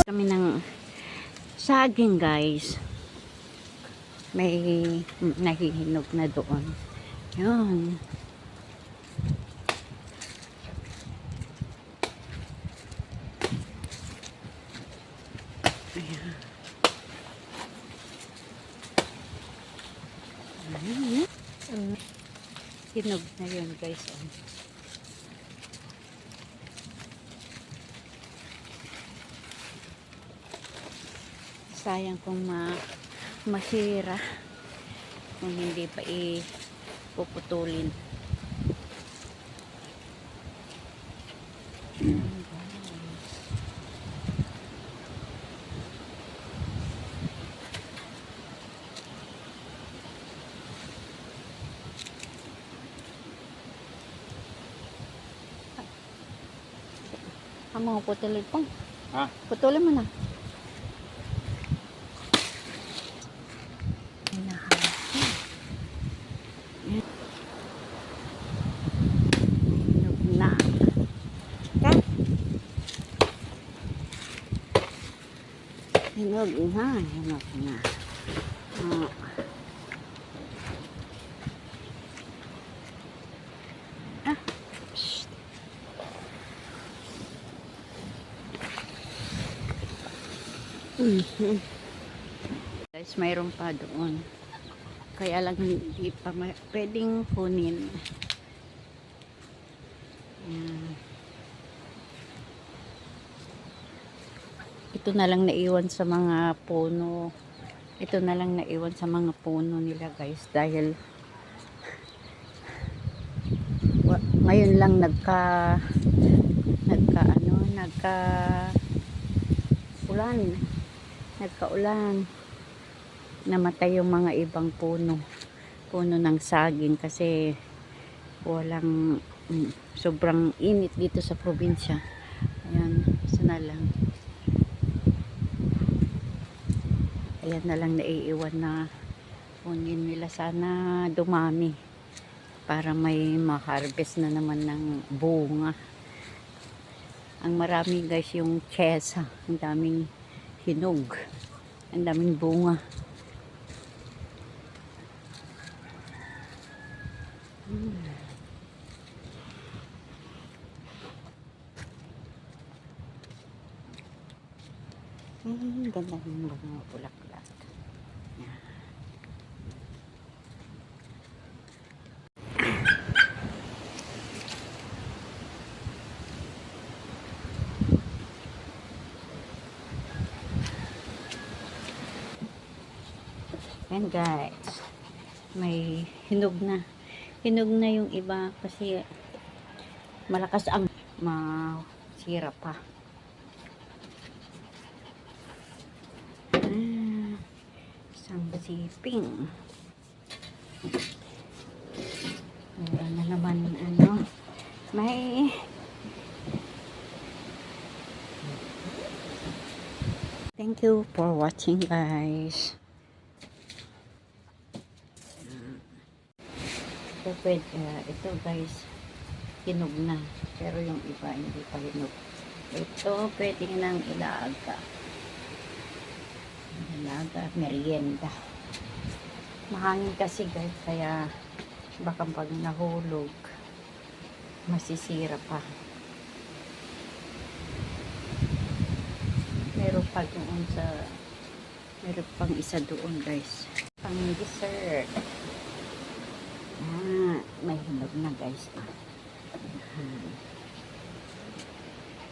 Kami ng saging guys. May nahihinog na doon. Yun. Ayan. Hinog na yun guys. Sayang kung masira kung hindi pa ipuputulin. Amo, putulin po. Ha? Putulin mo na. Na. Okay? Hinog na. Hinog na. Shh. Guys, mayroon pa doon. Kaya lang hindi pa pwedeng kunin. Ayan. Ito na lang naiwan sa mga puno. Ito na lang naiwan sa mga puno nila guys. Dahil ngayon lang nagkaulan. Namatay yung mga ibang puno ng saging kasi walang sobrang init dito sa probinsya. Ayan, isa na lang. Ayan na lang naiiwan na kunin nila. Sana dumami para may ma-harvest na naman ng bunga. Ang marami guys yung chesa, ang daming hinog, ang daming bunga. Ganda ng mga bulaklak. Ayan guys, may hinog na. Hinog na yung iba kasi malakas ang masira pa. Isang siping. Meron na naman may thank you for watching guys. Ito guys, hinog na. Pero yung iba hindi pa hinog. Ito pwede nang ilaga. Merienda. Mahangin kasi guys, kaya baka pag nahulog masisira pa. Meron pang isa doon guys, pang dessert. May hinog na guys.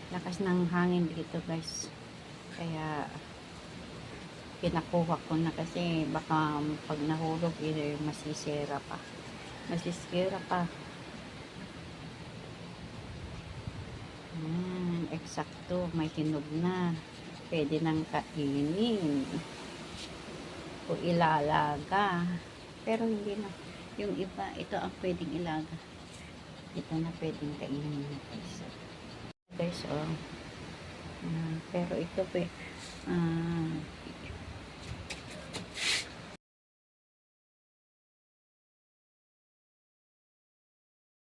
Lakas ng hangin dito guys, kaya pinakuha ko na kasi baka pag nahulog masisira pa. Eksakto, may hinog na, pwede nang kainin o ilalaga, pero hindi na. Yung iba, ito ang pwedeng ilaga, ito na pwedeng kainin na guys. Pero ito